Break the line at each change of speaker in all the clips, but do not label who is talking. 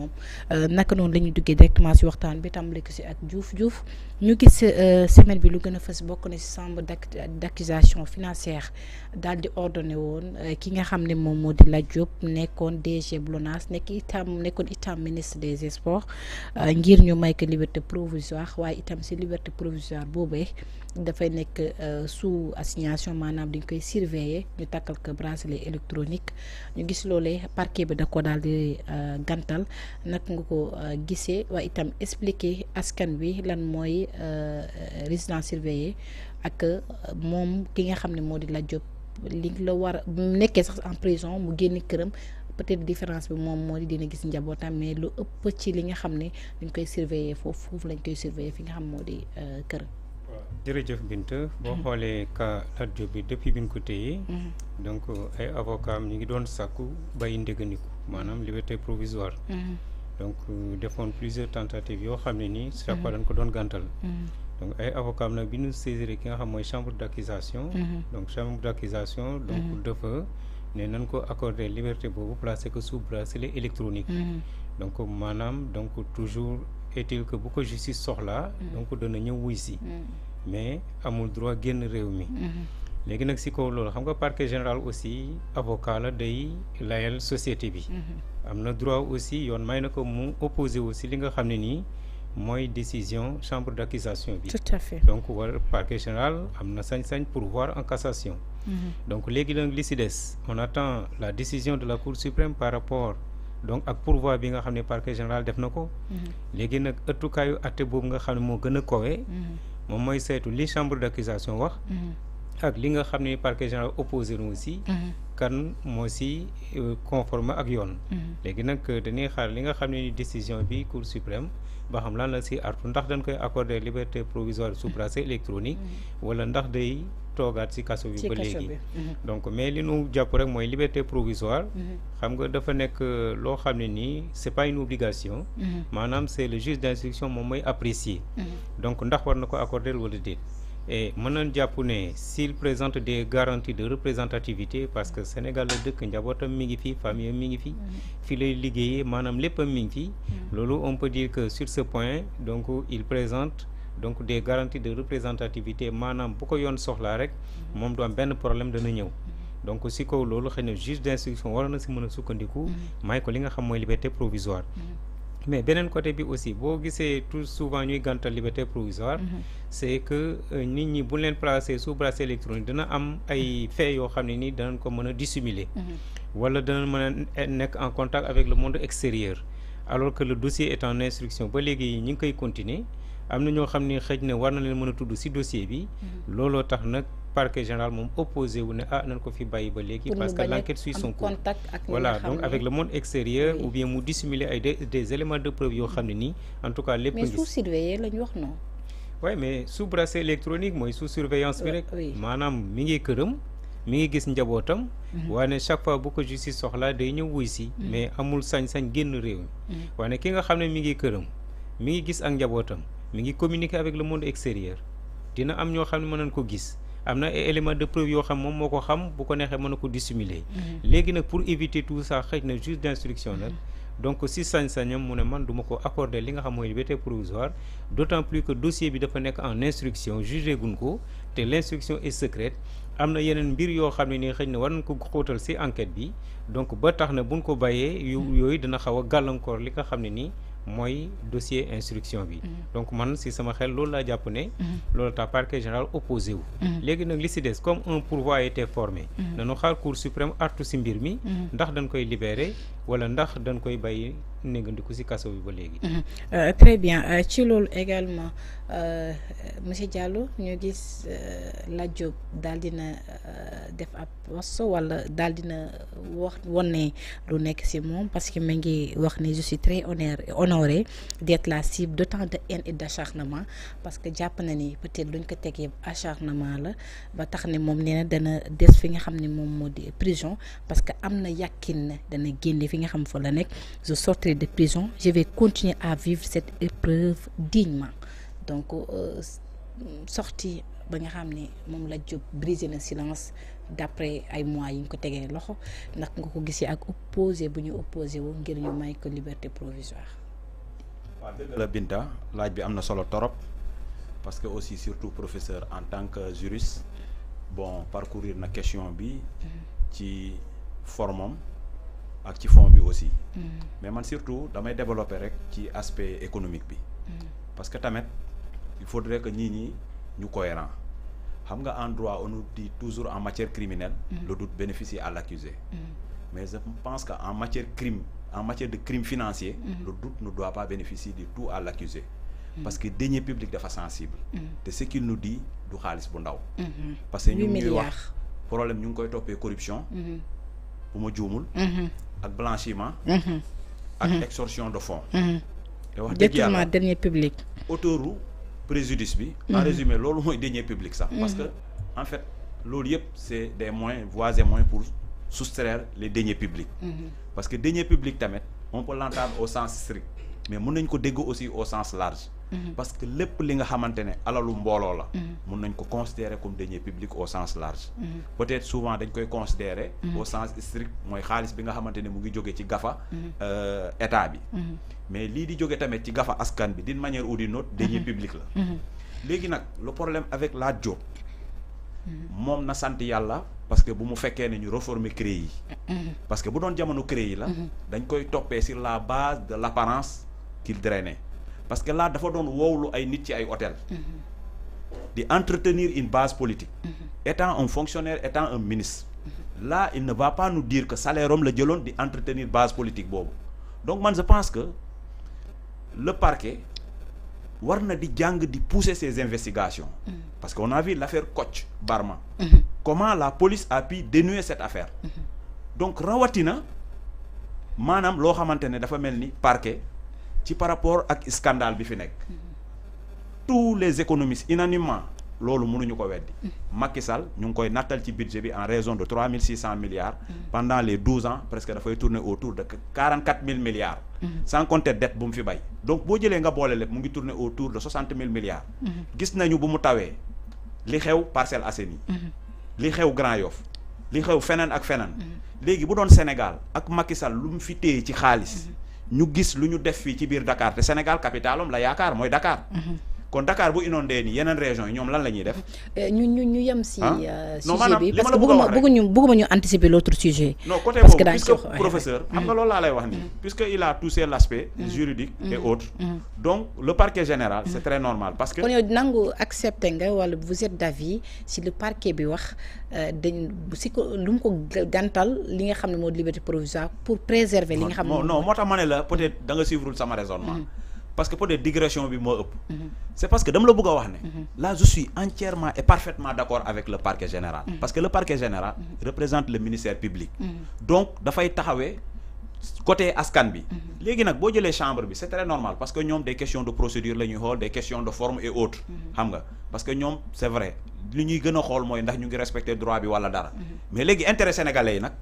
moom naka noonu la ñuy duggee directement si waxtaan bi tàmbali ko si ak Diouf ñu gis semaine bi lu gën a fës bokk na si chambre d'accusation financière daal di ordonné woon ki nga xam ne moom moo di Lat Diop nekkoon DG bu LONASE nekkoon itam ministre des sports ngir ñu may ko liberté provisoire waaye itam si liberté provisoire boobee dafay nekk sous assignation maanaam dañ koy surveiller ñu takkal ko bracelet électronique ñu gis loolee parquet bi da ko daal di gantal nag nga ko gisee waaye itam expliquer askan wi lan mooy résidence surveillée ak moom ki nga xam ne moo di Lat Diop li la war a nekkee sax en prison mu génn këram peut-être différence bi moom moo di dina gis njabootam mais lu ëpp ci li nga xam ne dañ koy surveiller foofu lañ koy surveiller fi nga xam moo di këram.
jërëjëf Binta boo xoolee cas Lat Diop bi depuis bi ñu ko téye donc ay avocat ñu ngi doon sàkku bàyyi ndéganiku maanaam liberté provisoire donc defoon plusieurs tentatives yoo xam ne nii chaque fois dañ ko doon gàntal donc ay avocat nag bi ñu saisir ki nga xam mooy chambre d'accusation donc chambre d'accusation donc dafa ne nañ ko accorder liberté boobu placé ko sous bracelet électronique donc maanaam donc toujours est-il que bu ko justice soxlaa donc dana ñëw wuy si mais amul droit génn réew mi léegi nag si kaw loolu xam nga parquet général aussi avocat la day layal société bi am na droit aussi yoon may na ko mu opposé aussi li nga xam ne nii mooy décision chambre d'accusation bi
tout à fait
donc war parquet général am na sañ-sañ pour voir en cassation donc léegi nag li si des on attend la décision de la Cour suprême par rapport donc ak pourvoi bi nga xam ne parquet général def na ko léegi nag ëttukaayu atte boobu nga xam ne moo gën a kowe moom mooy saytu li chambre d'accusation wax ak li nga xam ne parquet général opposé na aussi kan moo si conforme ak yoon léegi nag dañuy xaar li nga xam ne décision bi Cour suprême ba xam lan la si artu ndax dañ koy accorder liberté provisoire sous bracelet électronique wala ndax day toogaat si kaso bi ba léegi donc mais li nu jàpp rek mooy liberté provisoire xam nga dafa nekk loo xam ne nii c'est pas une obligation maanaam c'est le juge d'instruction moom mooy apprécier donc ndax war na ko accorder wala déet et mën nañ jàpp ne s'il présente des garanties de représentativité parce que Sénégal la dëkk njabootam mi ngi fi famille mi ngi fi fi lay liggéeyee maanaam léppam mi ngi fi loolu on peut dire que sur ce point donc il présente donc des garanties de représentativité maanaam bu ko yoon soxlaa rek moom du am benn problème dana ñëw donc si kaw loolu xëy na juge d'instruction war na si mën a sukkandiku may ko li nga xam mooy liberté provisoire mais beneen côté bi aussi boo gisee tout souvent ñuy gàntal liberté provisoire c'est que nit ñi bu leen placé sous bracelet électronique dana am ay faits yoo xam ne ni danañ ko mën a dissimuler wala danañ mën a nekk en contact avec le monde extérieur alors que le dossier est en instruction ba léegi ñi ngi koy continuer am na ñoo xam ne xëj na war na leen mën a tudd ci dossier bi looloo tax nag parquet général moom opposé wu ne nañ ko fi bàyyi ba léegi parce que l'enquête suit son cours voilà donc avec le monde extérieur ou bien mu dissimuler ay des éléments de preuve yoo xam ne nii en tout cas lépp
mais sous surveillance la ñu wax non
oui mais sous bracelet électronique mooy sous surveillance bi rek maanaam mi ngi këram mi ngi gis njabootam waane chaque fois bu ko justice soxlaa day ñëw wuy si mais amul sañ-sañ génn réew mi waane ki nga xam ne mi ngi këram mi ngi gis ak njabootam mi ngi communiquer avec le monde extérieur dina am ñoo xam ne mën nañ ko gis am na ay éléments de preuve yoo xam moom moo ko xam bu ko neexee mën na ko dissimuler léegi nag pour éviter tout ça xëy na juge d'instruction nag donc si sañ-sañam mu ne man du ma ko accorder li nga xam mooy liberté provisoire d'autant plus que dossier bi dafa nekk en instruction jugé gun ko te l'instruction est secrète am na yeneen mbir yoo xam ne nii xëy na war nañ ko xóotal si enquête bi donc ba tax na buñ ko bàyyee yooyu dina xaw a gàllankoor li nga xam ne nii mooy dossier instruction bi donc man si sama xel loolu laa jàpp ne loolu tax parquet général opposé wu léegi nag li si des comme un pourvoi a été formé nañu xaar cour suprême artu si mbir mi ndax dañ koy libérer wala ndax dañ koy bàyyi négandiku si kaso bi ba léegi
très bien ci loolu également monsieur Diallo ñu gis Lat Diop daal dina def ab poste wala daal dina wax wone lu nekk si moom parce que mi ngi wax ne je suis très honoré d'être la cible d'autant de haine et d'acharnement parce que jàpp na ni peut-être luñ ko teg yëpp acharnement la ba tax ne moom nee na dana des fi nga xam ne moom moo di prison parce que am na yàkkin na dana génne fi nga xam fa la nekk je sortirai de prison je vais continuer à vivre cette épreuve dignement donc sortie ba nga xam ne moom Lat Diop brisé na silence d'après ay mois yi ñu ko tegee loxo ndax nga ko gisee ak opposé bu ñu opposé wu ngir ñu may ko liberté provisoire.
waaw dëgg la Binta laaj bi am na solo torop parce que aussi surtout professeur en tant que juriste bon parcourir na question bi ci formam ak ci fond bi aussi mais man surtout damay développer rek ci aspect économique bi parce que tamit il faudrait que ñi ñu cohérent xam nga en droit on nous dit toujours en matière criminelle le doute bénéficie à l'accusé mais je pense que en matière de crime financier le doute ne doit pas bénéficier du tout à l'accusé parce que deniers publics dafa sensible te ce qu'il nous dit du xaalis bu ndaw parce que ñu ngi wax problème ñu ngi koy toppee corruption bu ma juumul ak blanchiment ak extorsion de fonds te wax dëgg yàlla
deniers publics
autouru préjudice bi en résumé loolu mooy deniers publics sax parce que en fait loolu yëpp c'est des moyens voies et moyens pour soustraire les deniers publics parce que deniers publics tamit on peut l'entendre au sens strict mais mën nañ ko dégg aussi au sens large parce que lépp li nga xamante ne alalu mbooloo la mën nañ ko considérer comme deniers publics au sens large peut-être souvent dañ koy considérer au sens strict mooy xaalis bi nga xamante ne mu ngi jóge ci gafa état bi mais lii di jóge tamit ci gafa askan bi d'une manière ou d'une autre deniers publics la léegi nag le problème avec Lat Diop moom na sant yàlla parce que bu mu fekkee ne ñu réformer CREI yi parce que bu doon jamono CREI yi la dañ koy toppee sur la base de l'apparence qu'il drainait parce que là dafa doon woowlu ay nit ci ay hôtel di entretenir une base politique étant un fonctionnaire étant un ministre là il ne va pas nous dire que salaire am la jëloon di entretenir base politique boobu donc man je pense que le parquet war na di jàng di pousser ses investigations parce qu'on a vu l'affaire Kocc Barma comment la police a pu dénouer cette affaire donc rawatina maanaam loo xamante ne dafa mel ni parquet ci par rapport ak scandale bi fi nekk tous les économistes unanimement loolu mënuñu ko weddi Macky Sall ñu ngi koy nattal ci budget bi en raison de 3600 milliards pendant les 12 ans presque dafay tourner autour de 44 000 milliards sans compter dette bu mu fi bay donc boo jëlee nga boole lépp mu ngi tourner autour de 60 000 milliards gis nañu bu mu tawee li xew Parcelles Assainies li xew Grand Yoff li xew feneen ak feneen léegi bu doon Sénégal ak Macky Sall lu mu fi téye ci xaalis ñu gis lu ñu def fii ci biir Dakar te Sénégal capitalum la yaakaar mooy Dakar kon Dakar bu inondé ni yeneen régions yi ñoom lan la ñuy def.
ñu yem si.
sujet
bi parce que bëgguma ñu anticiper l'autre sujet.
non côté boobu puisque professeur. xam nga loolu laa lay wax nii. puisque il a touché l'aspect juridique et autres. donc le parquet général c'est très normal parce que.
kon yow nangu accepter nga wala vous êtes d'avis si le parquet bi wax dañ si ko lu mu ko gàntal li nga xam ne moo liberté provisoire pour préserver. li nga xam ne
non moo tax ma ne la peut-être da nga suivre sama raisonnement. parce que peut-être digression bi moo ëpp. c'est parce que dama la bëgg a wax ne. là je suis entièrement et parfaitement d'accord avec le parquet général. parce que le parquet général représente le ministère public. donc dafay taxawee côté askan bi. léegi nag boo jëlee chambre bi c'est très normal parce que ñoom des questions de procédure la ñuy xool des questions de forme et autres. xam nga parce que ñoom c'est vrai li ñuy gën a xool mooy ndax ñu ngi respecter droit bi wala dara. mais léegi intérêt sénégalais yi nag.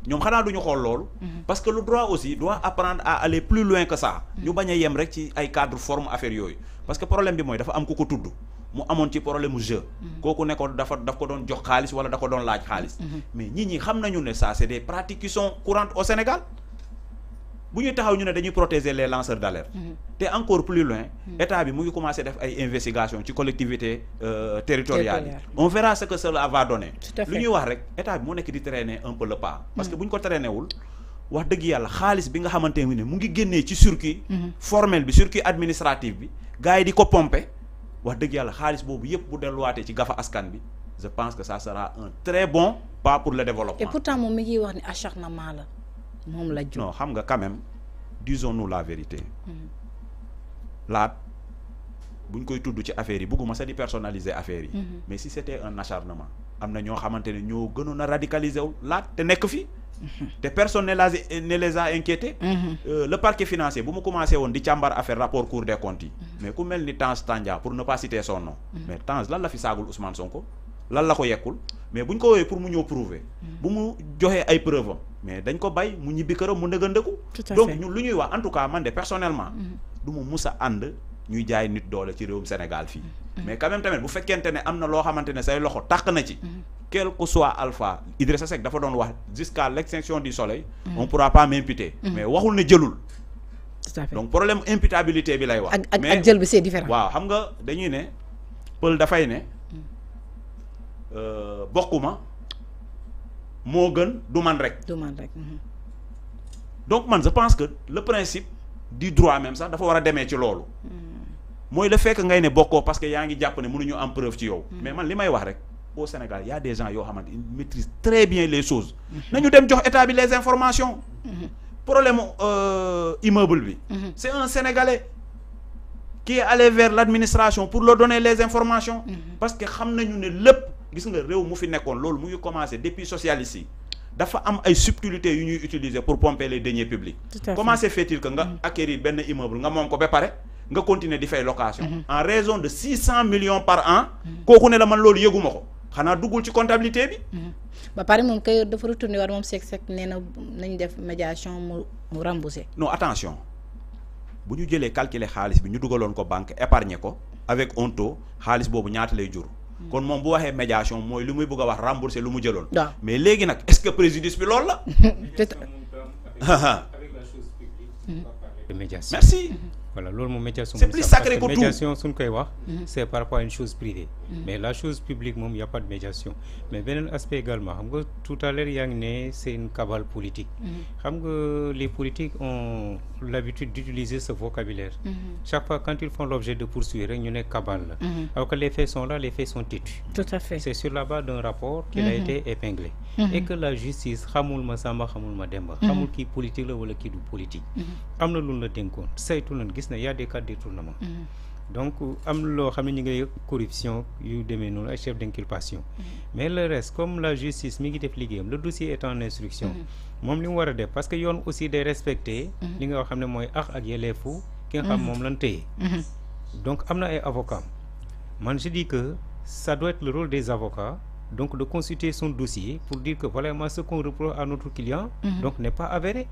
ñoom xanaa duñu xool loolu parce que le droit aussi doit apprendre à aller plus loin que ça ñu bañ a yem rek ci ay cadre forme affaire yooyu parce que problème bi mooy dafa am ku ko tudd mu amoon ci problème mu jeu kooku ne ko daf ko doon jox xaalis wala da ko doon laaj xaalis mais ñi xam nañu ne ça c'est des pratiques qui sont courantes au Sénégal bu ñuy taxaw ñu ne dañuy protéger les lanceurs d'alerte te encore plus loin état bi mu ngi commencer def ay investigations ci collectivités territoriales yi on verra ce que cela va donner lu ñuy wax rek état bi mu nekk di traîner un peu le pas parce que bu ñu ko traîner wul wax dëgg yàlla xaalis bi nga xamante ne mu ngi génnee ci circuit formel bi circuit administratif bi gars yi di ko pomper wax dëgg yàlla xaalis boobu yëpp bu delluwaatee ci gafa askan bi je pense que ça sera un très bon pas pour le développement.
et pourtant moom mi ngi wax ni acharnement la moom la
non xam nga quand même disons-nous la vérité Laat buñ koy tudd ci affaire yi bëgguma sa di personnaliser affaire yi mais si c'était un acharnement am na ñoo xamante ne ñoo gënoon a radicaliser wu Laat te nekk fi te personne ne les a inquiétés le parquet financier bu mu commencé woon di càmbar affaire rapport Cour des comptes yi mais ku mel ni Tange Tandian pour ne pas citer son nom mais Tange lan la fi saagul Ousmane Sonko lan la ko yekkul mais buñ ko woowee pour mu ñëw prouver bu mu joxee ay preuve am mais dañ ko bay mu ñibbi këram mu ndëgëndëku donc ñun lu ñuy wax en tout cas man de personnellement du mu mus a ànd ñuy jaay nit doole ci réewum Sénégal fii mais quand même tamit bu fekkente ne am na loo xamante ne say loxo tàq na ci quel que soit alpha Idrissa Seck dafa doon wax jusqu'à l'extinction du soleil on pourra pas m'imputer mais waxul ne jëlul donc problème imputabilité bi lay wax
ak jël bi c'est différent
waaw xam nga dañuy ne pël dafay ne bokkuma moo gën du man rek donc man je pense que le principe du droit même sax dafa war a demee ci loolu mooy le fait que ngay ne bokkoo parce que yaa ngi jàpp ne mënuñu am preuve ci yow mais man li may wax rek au Sénégal y a des gens yoo xamante ils maîtrisent très bien les choses nañu dem jox état bi les informations problème immeuble bi c'est un Sénégalais qui est allé vers l'administration pour leur donner les informations parce que xam nañu ne lépp gis nga réew mu fi nekkoon loolu mu ngi commencé depuis socialiste yi dafa am ay subtilités yu ñuy utiliser pour pomper les deniers publics comment se fait-il que nga acquérir benn immeuble nga moom ko ba pare nga continuer di fay location en raison de 600 millions par an kooku ne la man loolu yëguma ko xanaa duggul ci comptabilité bi
ba pare moom kay dafa retourné war moom Seck nee na nañ def médiation mu remboursé
non attention bu ñu jëlee calculer xaalis bi ñu dugaloon ko banque épargner ko avec un taux xaalis boobu ñaata lay jur kon moom bu waxee médiation mooy li muy bëgg a wax rembourser lu mu jëloon mais léegi nag est-ce que préjudice bi loolu la merci
voilà loolu moom médiation
c'est plus sacré que tout
médiation suñ koy wax c'est par rapport à une chose privée mais la chose publique moom y a pas de médiation mais beneen aspect également xam nga tout à l'heure yaa ngi ne c'est une cabale politique xam nga les politiques ont l'habitude d'utiliser ce vocabulaire chaque fois quand ils font l'objet de poursuites rek ñu ne cabale la alors que les faits sont là les faits sont têtus
tout à fait
c'est sur la base d'un rapport qu'il a été épinglé et que la justice xamul ma Samba xamul ma Demba xamul kii politique la wala kii du politique am na lu la dénkoon saytu nañ gis na y a des cas de détournement donc am loo xam ne ñu ngi corruption yu demee noonu ay chef d'inculpation mais le reste comme la justice mi ngi def liggéeyam le dossier est en instruction moom li mu war a def parce que yoon aussi day respecter li nga xam ne mooy ak yelleefu ki nga xam moom lan téye donc am na ay avocats man je dis que ça doit être le rôle des avocats donc de consulter son dossier pour dire que voilà ce qu'on reproche à notre client donc n'est pas avéré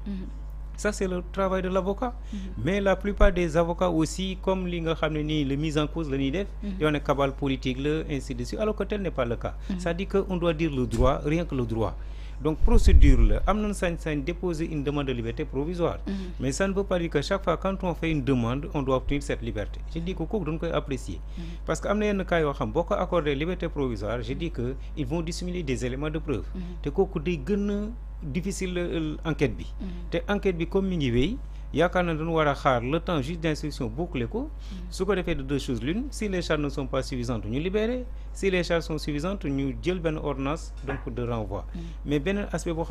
ça c'est le travail de l'avocat mais la plupart des avocats aussi comme li nga xam ne nii le mise en cause la ñuy def yoo ne cabale politique la ainsi de suite alors que tel n'est pas le cas c'est-à-dire que on doit dire le droit rien que le droit donc procédure la am nañ sañ-sañ déposer une demande de liberté provisoire mais ça ne veut pas dire que chaque fois quand on fait une demande on doit obtenir cette liberté je dis que kooku dañ koy apprécier parce que am na yenn cas yoo xam boo ko accordé liberté provisoire je dis que ils vont dissimuler des éléments de preuve te kooku day gën a difficile enquête bi te enquête bi comme mi ngi wéy yaakaar na dañu war a xaar le temps juge d'instruction boucler ko su ko defee de deux choses l'une si les charges ne sont pas suffisantes ñu libérer si les charges sont suffisantes ñu jël benn ordonnance donc de renvoi mais beneen aspect boo